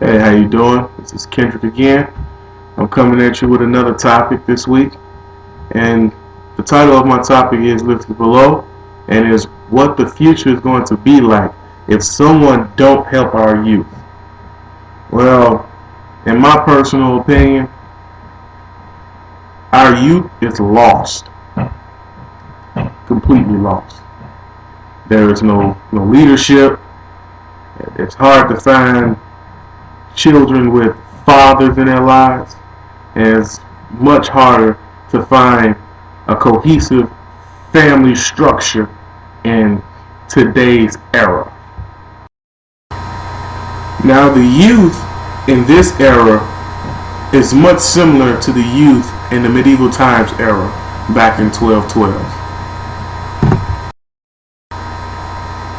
Hey, how you doing? This is Kendrick again. I'm coming at you with another topic this week, and the title of my topic is listed below, and is what the future is going to be like if someone don't help our youth. Well, in my personal opinion, our youth is lost, completely lost. There is no leadership. It's hard to find children with fathers in their lives, and it's much harder to find a cohesive family structure in today's era. Now, the youth in this era is much similar to the youth in the medieval times era back in 1212.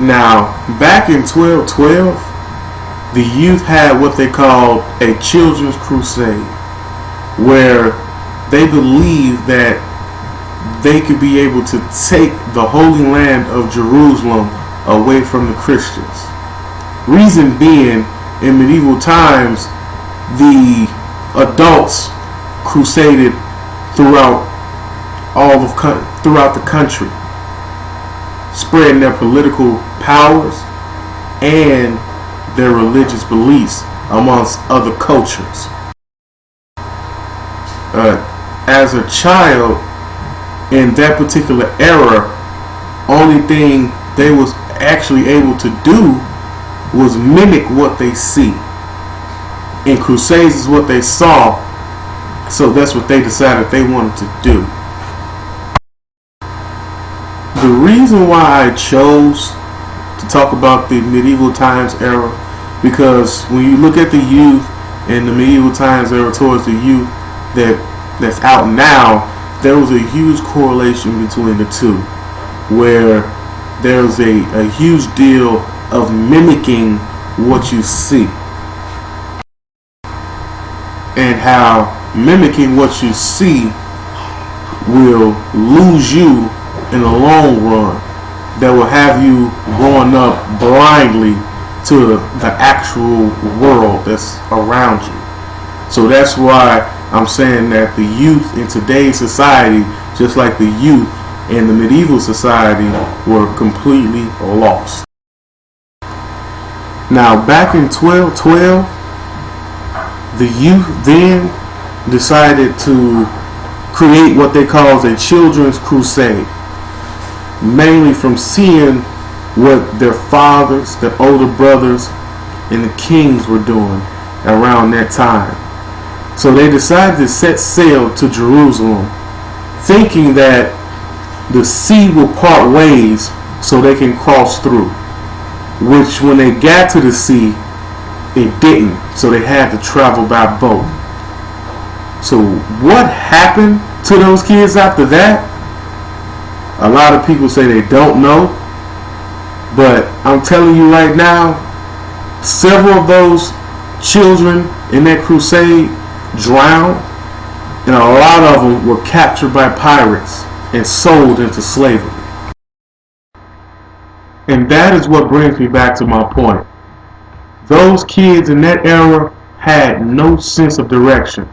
Now, back in 1212, the youth had what they called a children's crusade, where they believed that they could be able to take the Holy Land of Jerusalem away from the Christians. Reason being, in medieval times, the adults crusaded throughout throughout the country, spreading their political powers and their religious beliefs amongst other cultures. As a child in that particular era, only thing they was actually able to do was mimic what they see. In crusades is what they saw, so that's what they decided they wanted to do. The reason why I chose to talk about the medieval times era, because when you look at the youth in the medieval times era towards the youth that's out now, there was a huge correlation between the two, where there's a huge deal of mimicking what you see, and how mimicking what you see will lose you in the long run, that will have you growing up blindly to the actual world that's around you. So that's why I'm saying that the youth in today's society, just like the youth in the medieval society, were completely lost. Now, back in 1212, the youth then decided to create what they call a children's crusade, mainly from seeing what their fathers, their older brothers, and the kings were doing around that time. So they decided to set sail to Jerusalem, thinking that the sea will part ways so they can cross through. Which, when they got to the sea, it didn't. So they had to travel by boat. So what happened to those kids after that? A lot of people say they don't know. But I'm telling you right now, several of those children in that crusade drowned, and a lot of them were captured by pirates and sold into slavery. And that is what brings me back to my point. Those kids in that era had no sense of direction,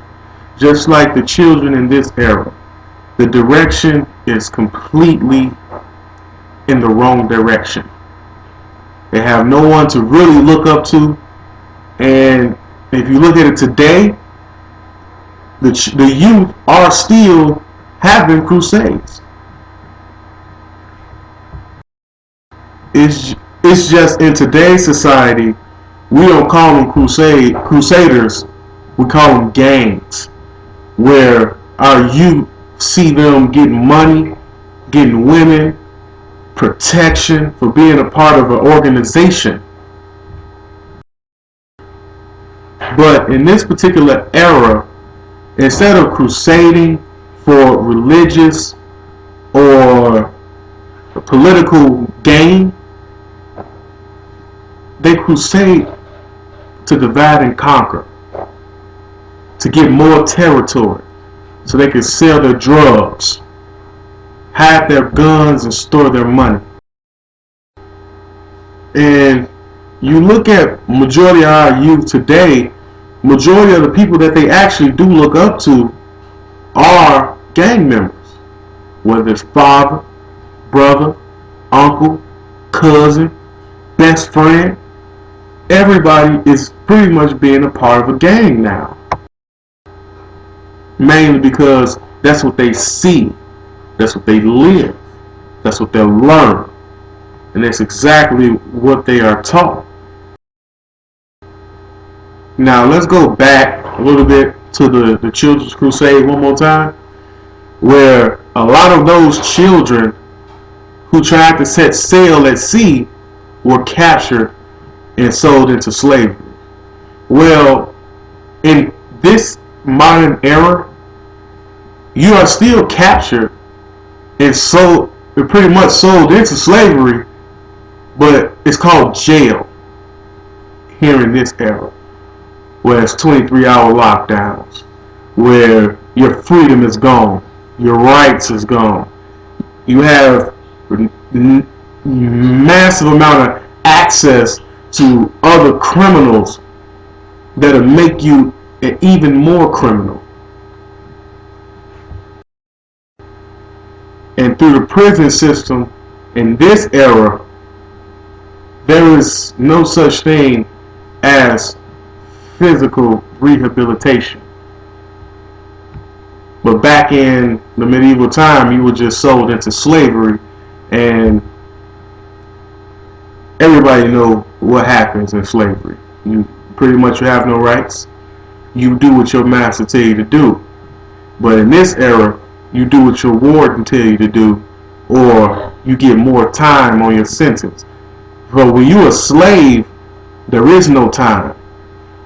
just like the children in this era. The direction is completely in the wrong direction. They have no one to really look up to, and if you look at it today, the youth are still having crusades. It's just in today's society, we don't call them crusaders, we call them gangs, where our youth see them getting money, getting women, protection for being a part of an organization. But in this particular era, instead of crusading for religious or political gain, they crusade to divide and conquer, to get more territory so they can sell their drugs, hide their guns, and store their money. And you look at majority of our youth today, majority of the people that they actually do look up to are gang members, whether it's father, brother, uncle, cousin, best friend. Everybody is pretty much being a part of a gang now, mainly because that's what they see, that's what they live, that's what they'll learn, and that's exactly what they are taught. Now let's go back a little bit to the Children's Crusade one more time, where a lot of those children who tried to set sail at sea were captured and sold into slavery. Well, in this modern era, you are still captured and sold, pretty much sold into slavery, but it's called jail here in this era, where it's 23-hour lockdowns, where your freedom is gone, your rights is gone. You have massive amount of access to other criminals that'll make you an even more criminal. And through the prison system in this era, there is no such thing as physical rehabilitation. But back in the medieval time, you were just sold into slavery, and everybody know what happens in slavery. You pretty much have no rights. You do what your master tell you to do. But in this era, you do what your warden tell you to do, or you get more time on your sentence. But when you're a slave, there is no time.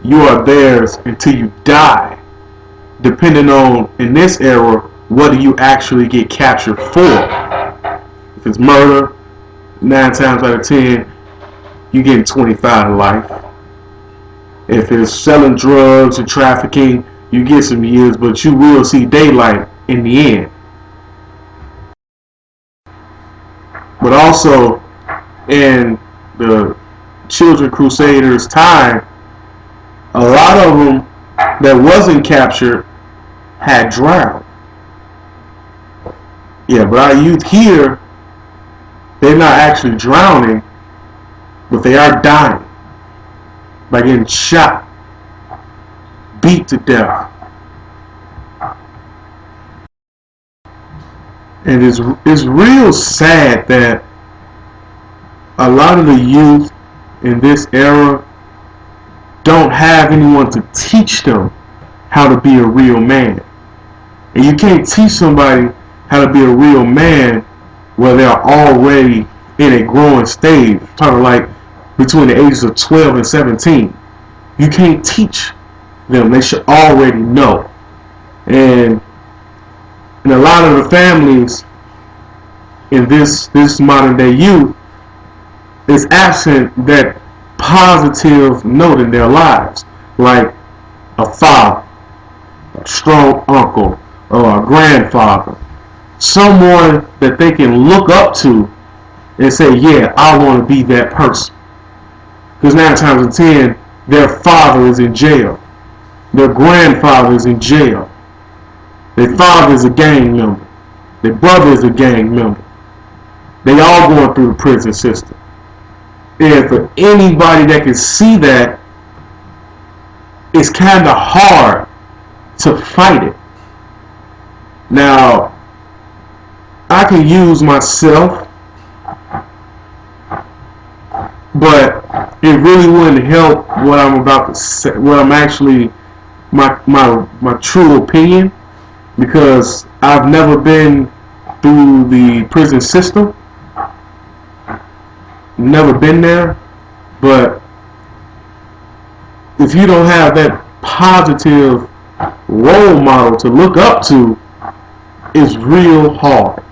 You are theirs until you die, depending on, in this era, what do you actually get captured for. If it's murder, 9 times out of 10, you getting 25 to life. If it's selling drugs and trafficking, you get some years, but you will see daylight in the end. But also, in the Children Crusaders' time, a lot of them that wasn't captured had drowned. Yeah, but our youth here, they're not actually drowning, but they are dying by getting shot, beat to death. And it's real sad that a lot of the youth in this era don't have anyone to teach them how to be a real man. And you can't teach somebody how to be a real man where they're already in a growing stage, talking like between the ages of 12 and 17. You can't teach them. They should already know. And in a lot of the families in this modern day youth, is absent that positive note in their lives, like a father, a strong uncle, or a grandfather, someone that they can look up to and say, yeah, I want to be that person. Because 9 times in 10, their father is in jail, their grandfather is in jail, their father is a gang member, their brother is a gang member. They all going through the prison system. And for anybody that can see that, it's kind of hard to fight it. Now, I can use myself, but it really wouldn't help what I'm about to say, what I'm actually, my true opinion, because I've never been through the prison system. Never been there, but if you don't have that positive role model to look up to, it's real hard.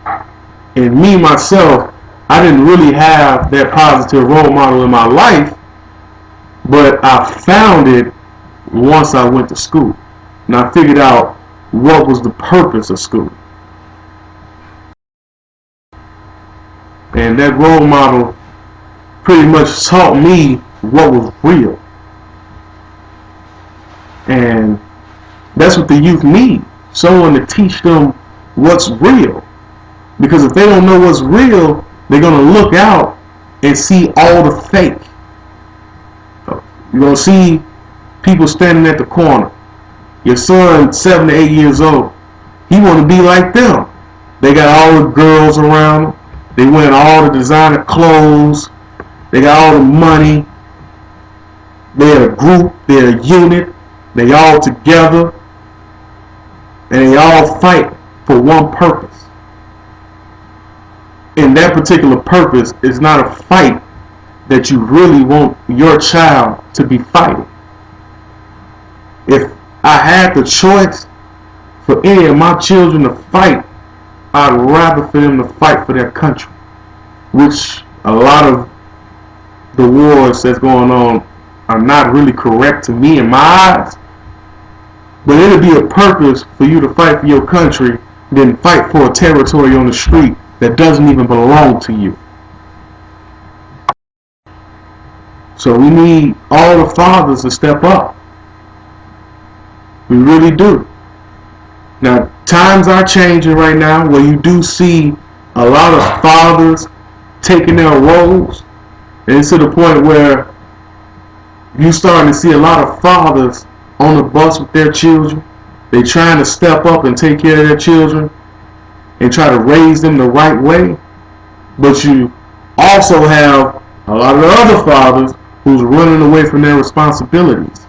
And me myself, I didn't really have that positive role model in my life, but I found it once I went to school, and I figured out what was the purpose of school. And that role model pretty much taught me what was real. And that's what the youth need. Someone to teach them what's real. Because if they don't know what's real, they're going to look out and see all the fake. You're going to see people standing at the corner. Your son, 7 to 8 years old, he want to be like them. They got all the girls around them. They wear all the designer clothes. They got all the money. They're a group. They're a unit. They all together. And they all fight for one purpose. And that particular purpose is not a fight that you really want your child to be fighting. If I had the choice for any of my children to fight, I'd rather for them to fight for their country, which a lot of the wars that's going on are not really correct to me in my eyes. But it'll be a purpose for you to fight for your country than fight for a territory on the street that doesn't even belong to you. So we need all the fathers to step up. We really do. Now, times are changing right now where you do see a lot of fathers taking their roles. And it's to the point where you're starting to see a lot of fathers on the bus with their children. They're trying to step up and take care of their children and try to raise them the right way. But you also have a lot of the other fathers who's running away from their responsibilities,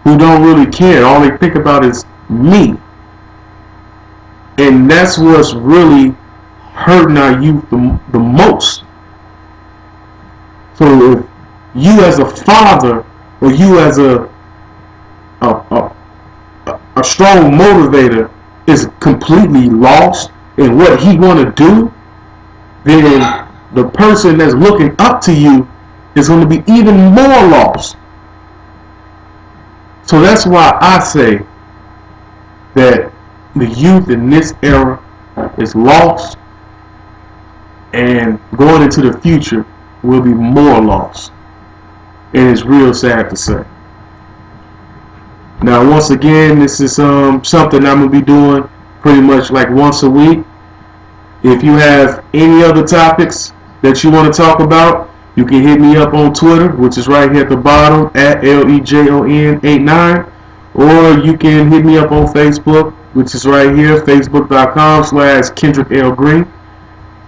who don't really care. All they think about is me. And that's what's really hurting our youth the most. So if you as a father, or you as a strong motivator is completely lost in what he want to do, then the person that's looking up to you is going to be even more lost. So that's why I say that the youth in this era is lost, and going into the future will be more lost. And it's real sad to say. Now, once again, this is something I'm going to be doing pretty much like once a week. If you have any other topics that you want to talk about, you can hit me up on Twitter, which is right here at the bottom, at LEJON89. Or you can hit me up on Facebook, which is right here, facebook.com/Kendrick L. Green.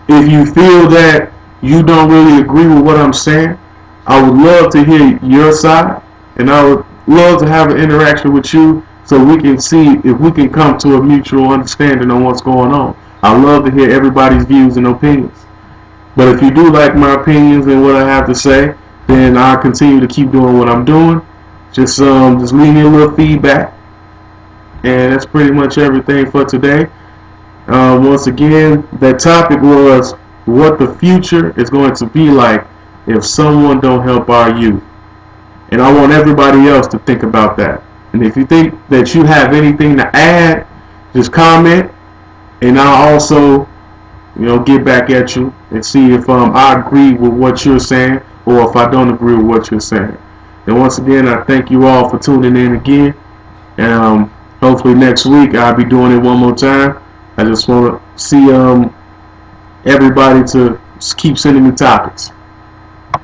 If you feel that you don't really agree with what I'm saying, I would love to hear your side, and I would love to have an interaction with you so we can see if we can come to a mutual understanding on what's going on. I love to hear everybody's views and opinions. But if you do like my opinions and what I have to say, then I'll continue to keep doing what I'm doing. Just leave me a little feedback. And that's pretty much everything for today. Once again, that topic was what the future is going to be like if someone don't help our youth. And I want everybody else to think about that. And if you think that you have anything to add, just comment, and I'll also, get back at you and see if I agree with what you're saying or if I don't agree with what you're saying. And once again, I thank you all for tuning in again. And hopefully next week I'll be doing it one more time. I just want to see everybody to keep sending me topics.